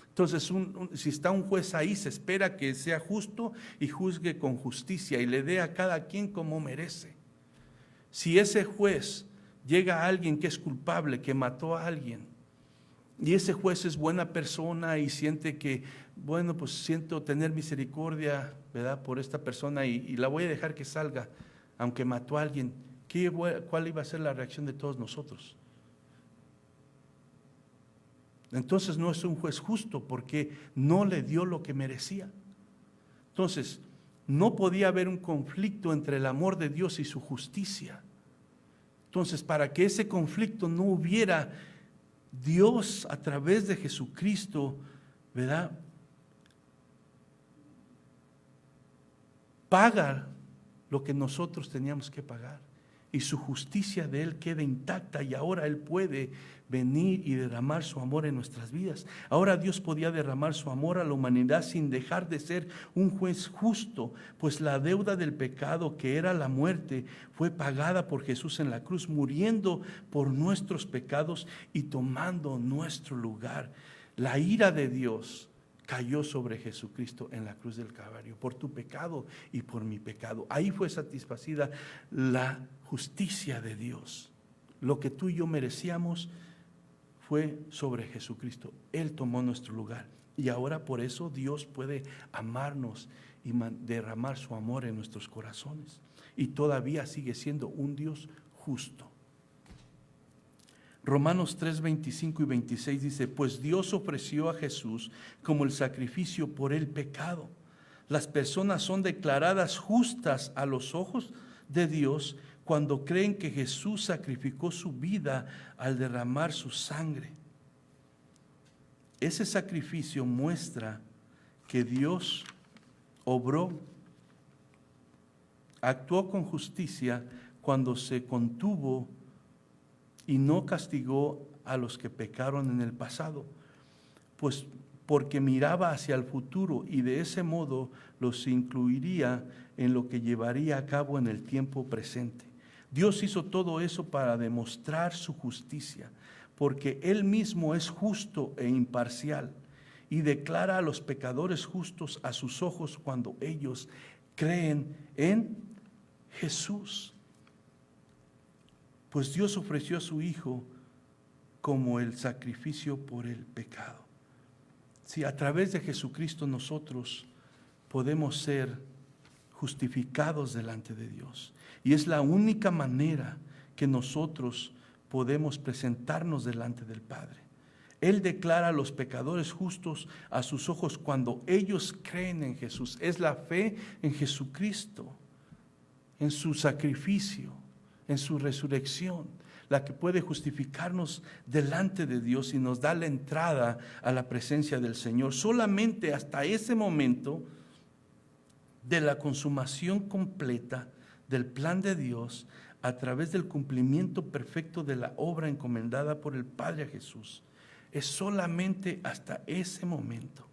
Entonces, si está un juez ahí, se espera que sea justo y juzgue con justicia y le dé a cada quien como merece. Si ese juez llega a alguien que es culpable, que mató a alguien, y ese juez es buena persona y siente que, bueno, pues siento tener misericordia, ¿verdad?, por esta persona y la voy a dejar que salga, aunque mató a alguien, ¿cuál iba a ser la reacción de todos nosotros? Entonces no es un juez justo porque no le dio lo que merecía. Entonces, no podía haber un conflicto entre el amor de Dios y su justicia. Entonces, para que ese conflicto no hubiera, Dios a través de Jesucristo, ¿verdad?, paga lo que nosotros teníamos que pagar. Y su justicia de Él queda intacta y ahora Él puede venir y derramar su amor en nuestras vidas. Ahora Dios podía derramar su amor a la humanidad sin dejar de ser un juez justo, pues la deuda del pecado, que era la muerte, fue pagada por Jesús en la cruz, muriendo por nuestros pecados y tomando nuestro lugar. La ira de Dios cayó sobre Jesucristo en la cruz del Calvario, por tu pecado y por mi pecado. Ahí fue satisfacida la justicia de Dios. Lo que tú y yo merecíamos fue sobre Jesucristo. Él tomó nuestro lugar. Y ahora por eso Dios puede amarnos y derramar su amor en nuestros corazones. Y todavía sigue siendo un Dios justo. Romanos 3, 25 y 26 dice, pues Dios ofreció a Jesús como el sacrificio por el pecado. Las personas son declaradas justas a los ojos de Dios cuando creen que Jesús sacrificó su vida al derramar su sangre. Ese sacrificio muestra que Dios actuó con justicia cuando se contuvo y no castigó a los que pecaron en el pasado, pues porque miraba hacia el futuro y de ese modo los incluiría en lo que llevaría a cabo en el tiempo presente. Dios hizo todo eso para demostrar su justicia, porque Él mismo es justo e imparcial y declara a los pecadores justos a sus ojos cuando ellos creen en Jesús. Pues Dios ofreció a su Hijo como el sacrificio por el pecado. Si a través de Jesucristo nosotros podemos ser justificados delante de Dios. Y es la única manera que nosotros podemos presentarnos delante del Padre. Él declara a los pecadores justos a sus ojos cuando ellos creen en Jesús. Es la fe en Jesucristo, en su sacrificio, en su resurrección, la que puede justificarnos delante de Dios y nos da la entrada a la presencia del Señor. Solamente hasta ese momento de la consumación completa del plan de Dios, a través del cumplimiento perfecto de la obra encomendada por el Padre a Jesús, es solamente hasta ese momento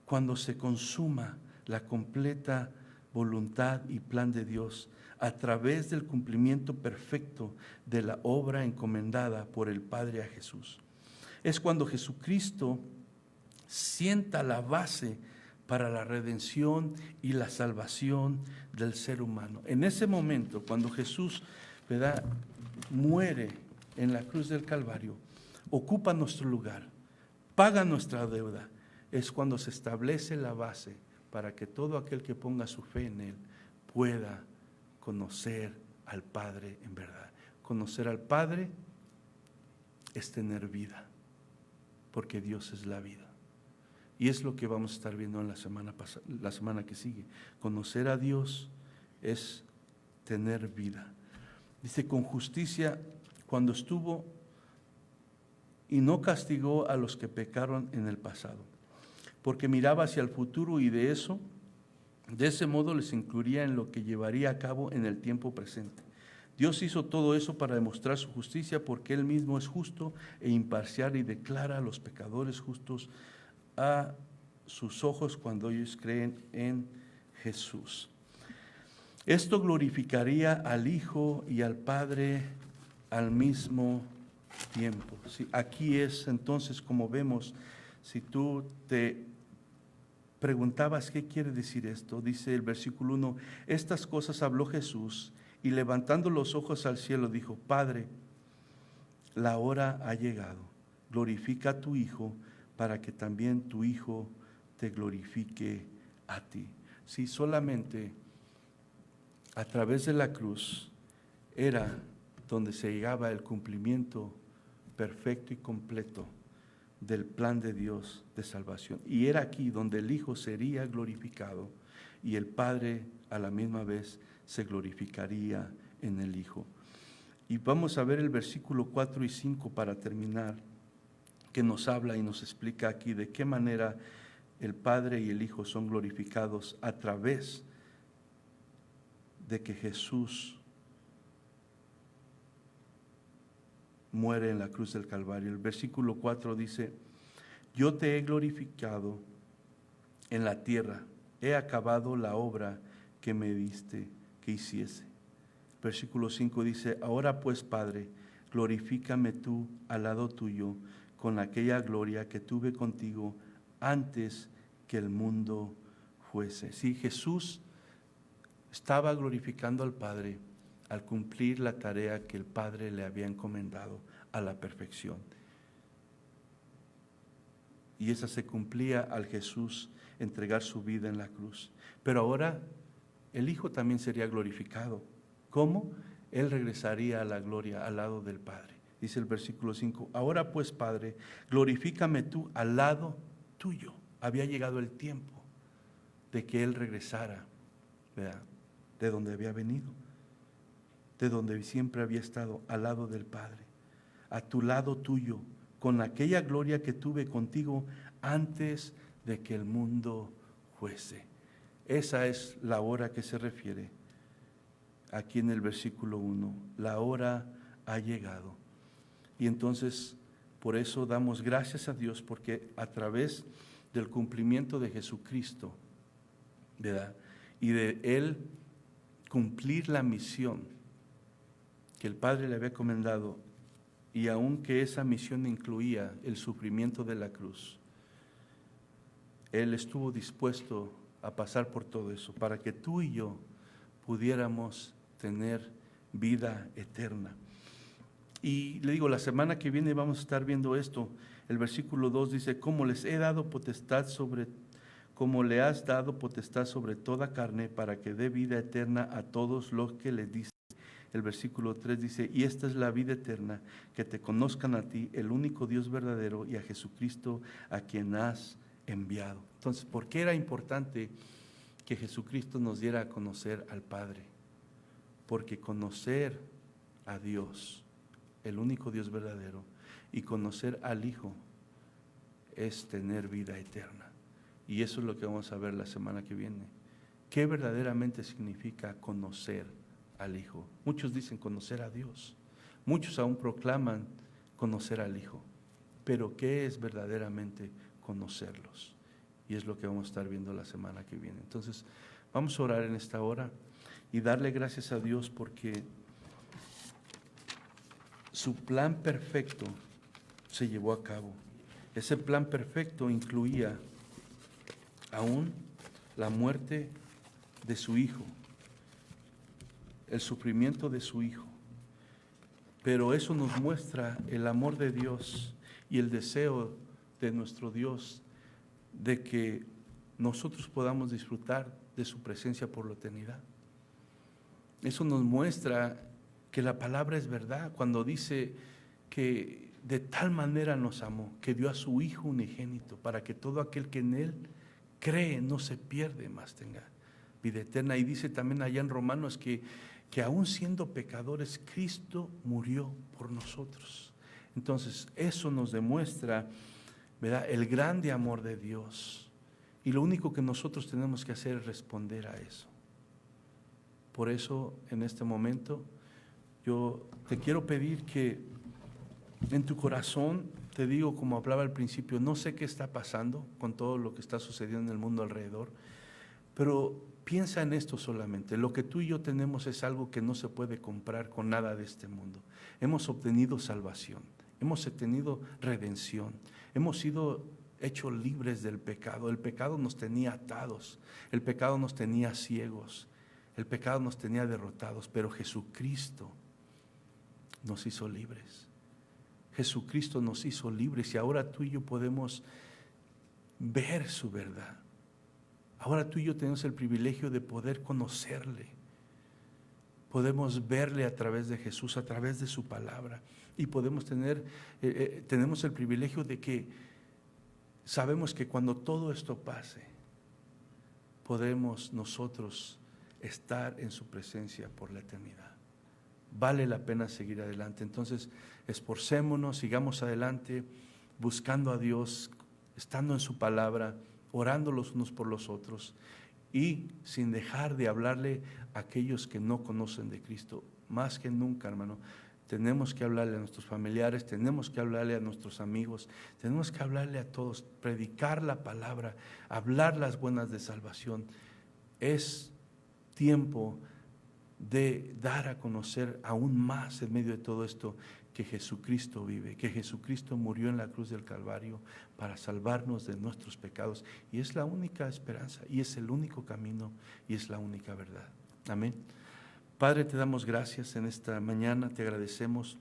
cuando se consuma la completa voluntad y plan de Dios a través del cumplimiento perfecto de la obra encomendada por el Padre a Jesús. Es cuando Jesucristo sienta la base para la redención y la salvación del ser humano. En ese momento, cuando Jesús, ¿verdad?, muere en la cruz del Calvario, ocupa nuestro lugar, paga nuestra deuda, es cuando se establece la base para que todo aquel que ponga su fe en Él pueda conocer al Padre en verdad. Conocer al Padre es tener vida, porque Dios es la vida. Y es lo que vamos a estar viendo en la semana que sigue. Conocer a Dios es tener vida. Dice, con justicia, cuando estuvo y no castigó a los que pecaron en el pasado, porque miraba hacia el futuro y de ese modo les incluiría en lo que llevaría a cabo en el tiempo presente. Dios hizo todo eso para demostrar su justicia, porque Él mismo es justo e imparcial y declara a los pecadores justos a sus ojos cuando ellos creen en Jesús. Esto glorificaría al Hijo y al Padre al mismo tiempo. Sí, aquí es entonces como vemos, si tú te preguntabas qué quiere decir esto, dice el versículo 1, estas cosas habló Jesús y levantando los ojos al cielo dijo, Padre, la hora ha llegado, glorifica a tu Hijo para que también tu Hijo te glorifique a ti. Si solamente a través de la cruz era donde se llegaba el cumplimiento perfecto y completo del plan de Dios de salvación. Y era aquí donde el Hijo sería glorificado y el Padre a la misma vez se glorificaría en el Hijo. Y vamos a ver el versículo 4 y 5 para terminar, que nos habla y nos explica aquí de qué manera el Padre y el Hijo son glorificados a través de que Jesús muere en la cruz del Calvario. El versículo 4 dice, yo te he glorificado en la tierra, he acabado la obra que me diste que hiciese. Versículo 5 dice, ahora pues, Padre, glorifícame tú al lado tuyo con aquella gloria que tuve contigo antes que el mundo fuese. Sí, Jesús estaba glorificando al Padre al cumplir la tarea que el Padre le había encomendado a la perfección. Y esa se cumplía al Jesús entregar su vida en la cruz. Pero ahora el Hijo también sería glorificado. ¿Cómo? Él regresaría a la gloria al lado del Padre. Dice el versículo 5, ahora pues, Padre, glorifícame tú al lado tuyo. Había llegado el tiempo de que Él regresara, ¿verdad?, de donde había venido, de donde siempre había estado, al lado del Padre, a tu lado tuyo, con aquella gloria que tuve contigo antes de que el mundo fuese. Esa es la hora que se refiere aquí en el versículo 1. La hora ha llegado. Y entonces, por eso damos gracias a Dios, porque a través del cumplimiento de Jesucristo, ¿verdad?, y de Él cumplir la misión que el Padre le había encomendado, y aunque esa misión incluía el sufrimiento de la cruz, Él estuvo dispuesto a pasar por todo eso, para que tú y yo pudiéramos tener vida eterna. Y le digo, la semana que viene vamos a estar viendo esto. El versículo 2 dice, como le has dado potestad sobre toda carne, para que dé vida eterna a todos los que le diste. El versículo 3 dice, y esta es la vida eterna, que te conozcan a ti, el único Dios verdadero, y a Jesucristo, a quien has enviado. Entonces, ¿por qué era importante que Jesucristo nos diera a conocer al Padre? Porque conocer a Dios, el único Dios verdadero, y conocer al Hijo es tener vida eterna. Y eso es lo que vamos a ver la semana que viene. ¿Qué verdaderamente significa conocer al Hijo? Muchos dicen conocer a Dios. Muchos aún proclaman conocer al Hijo. Pero ¿qué es verdaderamente conocerlos? Y es lo que vamos a estar viendo la semana que viene. Entonces, vamos a orar en esta hora y darle gracias a Dios porque su plan perfecto se llevó a cabo. Ese plan perfecto incluía aún la muerte de su Hijo, el sufrimiento de su Hijo. Pero eso nos muestra el amor de Dios y el deseo de nuestro Dios de que nosotros podamos disfrutar de su presencia por la eternidad. Eso nos muestra que la palabra es verdad cuando dice que de tal manera nos amó, que dio a su Hijo unigénito, para que todo aquel que en Él cree no se pierde, mas tenga vida eterna. Y dice también allá en Romanos que aún siendo pecadores, Cristo murió por nosotros. Entonces, eso nos demuestra, ¿verdad?, el grande amor de Dios. Y lo único que nosotros tenemos que hacer es responder a eso. Por eso, en este momento, yo te quiero pedir que en tu corazón, te digo como hablaba al principio, no sé qué está pasando con todo lo que está sucediendo en el mundo alrededor, pero piensa en esto solamente. Lo que tú y yo tenemos es algo que no se puede comprar con nada de este mundo. Hemos obtenido salvación, hemos obtenido redención, hemos sido hechos libres del pecado. El pecado nos tenía atados, el pecado nos tenía ciegos, el pecado nos tenía derrotados, pero Jesucristo nos hizo libres. Jesucristo nos hizo libres y ahora tú y yo podemos ver su verdad. Ahora tú y yo tenemos el privilegio de poder conocerle. Podemos verle a través de Jesús, a través de su palabra. Y podemos tenemos el privilegio de que sabemos que cuando todo esto pase, podremos nosotros estar en su presencia por la eternidad. Vale la pena seguir adelante. Entonces, esforcémonos, sigamos adelante, buscando a Dios, estando en su palabra, orando los unos por los otros y sin dejar de hablarle a aquellos que no conocen de Cristo. Más que nunca, hermano, tenemos que hablarle a nuestros familiares, tenemos que hablarle a nuestros amigos, tenemos que hablarle a todos, predicar la palabra, hablar las buenas de salvación. Es tiempo de dar a conocer aún más en medio de todo esto que Jesucristo vive, que Jesucristo murió en la cruz del Calvario para salvarnos de nuestros pecados. Y es la única esperanza, y es el único camino, y es la única verdad. Amén. Padre, te damos gracias en esta mañana, te agradecemos,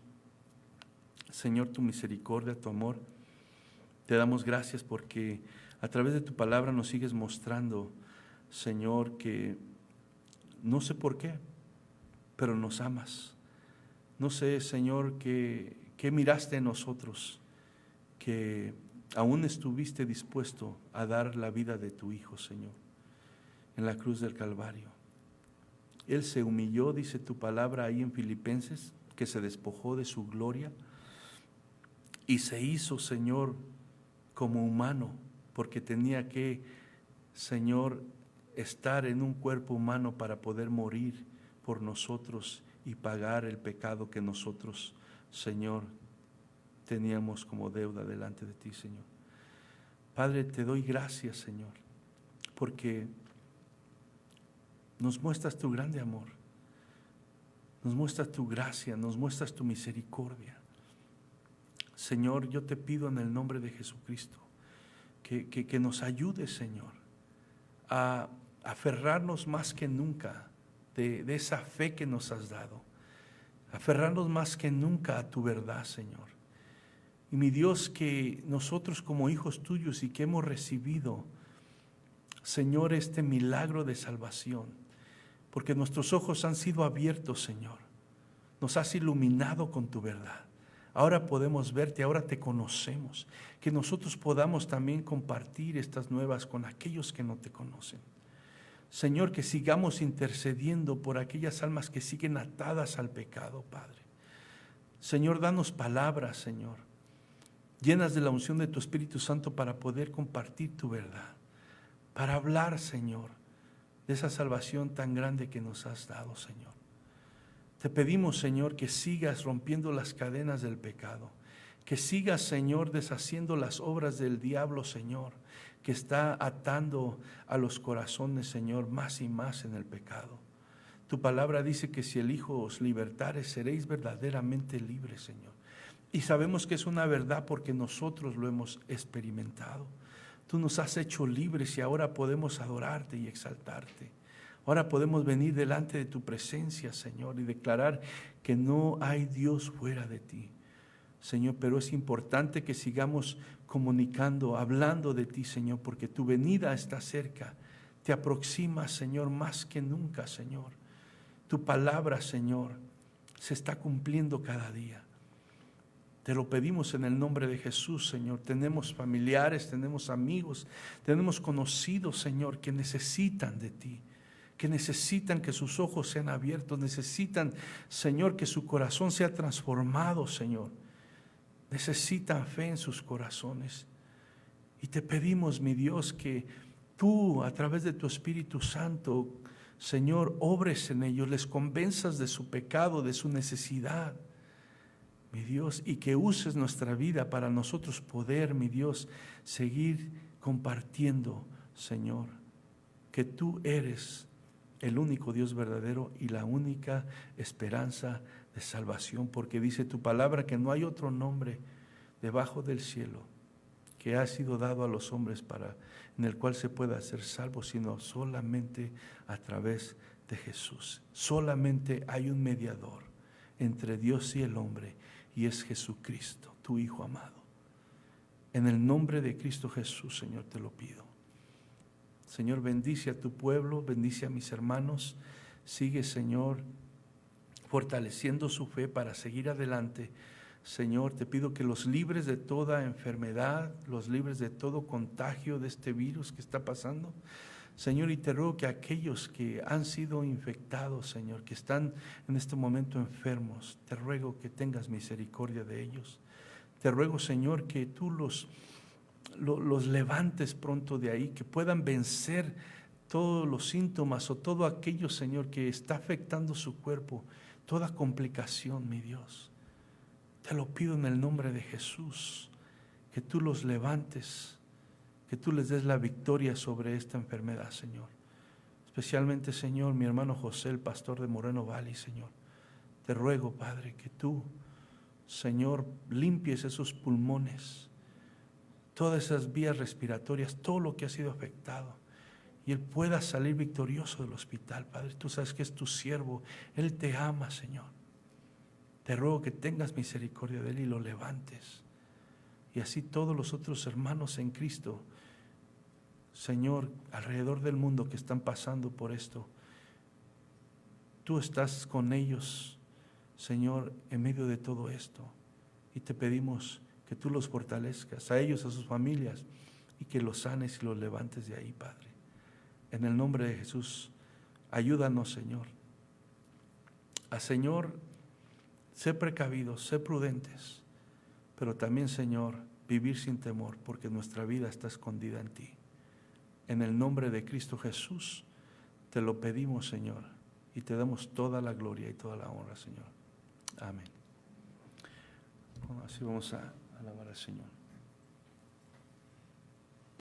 Señor, tu misericordia, tu amor. Te damos gracias porque a través de tu palabra nos sigues mostrando, Señor, que no sé por qué, pero nos amas. No sé, Señor, qué miraste en nosotros, que aún estuviste dispuesto a dar la vida de tu Hijo, Señor, en la cruz del Calvario. Él se humilló, dice tu palabra ahí en Filipenses, que se despojó de su gloria y se hizo, Señor, como humano, porque tenía que, Señor, estar en un cuerpo humano para poder morir por nosotros y pagar el pecado que nosotros, Señor, teníamos como deuda delante de ti, Señor. Padre, te doy gracias, Señor, porque nos muestras tu grande amor, nos muestras tu gracia, nos muestras tu misericordia. Señor, yo te pido en el nombre de Jesucristo que nos ayudes, Señor, a aferrarnos más que nunca de esa fe que nos has dado, aferrarnos más que nunca a tu verdad, Señor. Y mi Dios, que nosotros como hijos tuyos y que hemos recibido, Señor, este milagro de salvación, porque nuestros ojos han sido abiertos, Señor, nos has iluminado con tu verdad. Ahora podemos verte, ahora te conocemos, que nosotros podamos también compartir estas nuevas con aquellos que no te conocen. Señor, que sigamos intercediendo por aquellas almas que siguen atadas al pecado, Padre. Señor, danos palabras, Señor, llenas de la unción de tu Espíritu Santo para poder compartir tu verdad, para hablar, Señor, de esa salvación tan grande que nos has dado, Señor. Te pedimos, Señor, que sigas rompiendo las cadenas del pecado, que sigas, Señor, deshaciendo las obras del diablo, Señor, que está atando a los corazones, Señor, más y más en el pecado. Tu palabra dice que si el Hijo os libertare, seréis verdaderamente libres, Señor. Y sabemos que es una verdad porque nosotros lo hemos experimentado. Tú nos has hecho libres y ahora podemos adorarte y exaltarte. Ahora podemos venir delante de tu presencia, Señor, y declarar que no hay Dios fuera de ti. Señor, pero es importante que sigamos comunicando, hablando de ti, Señor, porque tu venida está cerca. Te aproximas, Señor, más que nunca, Señor. Tu palabra, Señor, se está cumpliendo cada día. Te lo pedimos en el nombre de Jesús, Señor. Tenemos familiares, tenemos amigos, tenemos conocidos, Señor, que necesitan de ti, que necesitan que sus ojos sean abiertos, necesitan, Señor, que su corazón sea transformado, Señor. Necesitan fe en sus corazones. Y te pedimos, mi Dios, que tú, a través de tu Espíritu Santo, Señor, obres en ellos, les convenzas de su pecado, de su necesidad, mi Dios, y que uses nuestra vida para nosotros poder, mi Dios, seguir compartiendo, Señor, que tú eres el único Dios verdadero y la única esperanza de salvación, porque dice tu palabra que no hay otro nombre debajo del cielo que ha sido dado a los hombres en el cual se pueda ser salvo, sino solamente a través de Jesús. Solamente hay un mediador entre Dios y el hombre, y es Jesucristo, tu Hijo amado. En el nombre de Cristo Jesús, Señor, te lo pido. Señor, bendice a tu pueblo, bendice a mis hermanos. Sigue, Señor, fortaleciendo su fe para seguir adelante. Señor, te pido que los libres de toda enfermedad, los libres de todo contagio de este virus que está pasando. Señor, y te ruego que aquellos que han sido infectados, Señor, que están en este momento enfermos, te ruego que tengas misericordia de ellos. Te ruego, Señor, que tú los levantes pronto de ahí, que puedan vencer todos los síntomas o todo aquello, Señor, que está afectando su cuerpo, toda complicación, mi Dios. Te lo pido en el nombre de Jesús, que tú los levantes, que tú les des la victoria sobre esta enfermedad, Señor. Especialmente, Señor, mi hermano José, el pastor de Moreno Valley, Señor. Te ruego, Padre, que tú, Señor, limpies esos pulmones, todas esas vías respiratorias, todo lo que ha sido afectado. y él pueda salir victorioso del hospital. Padre, tú sabes que es tu siervo, él te ama, Señor. Te ruego que tengas misericordia de él y lo levantes. Y así todos los otros hermanos en Cristo, Señor, alrededor del mundo que están pasando por esto, tú estás con ellos, Señor, en medio de todo esto. Y te pedimos que tú los fortalezcas, a ellos, a sus familias, y que los sanes y los levantes de ahí, Padre. En el nombre de Jesús, ayúdanos, Señor. Señor, sé precavidos, sé prudentes, pero también, Señor, vivir sin temor, porque nuestra vida está escondida en ti. En el nombre de Cristo Jesús, te lo pedimos, Señor, y te damos toda la gloria y toda la honra, Señor. Amén. Bueno, así vamos a alabar al Señor.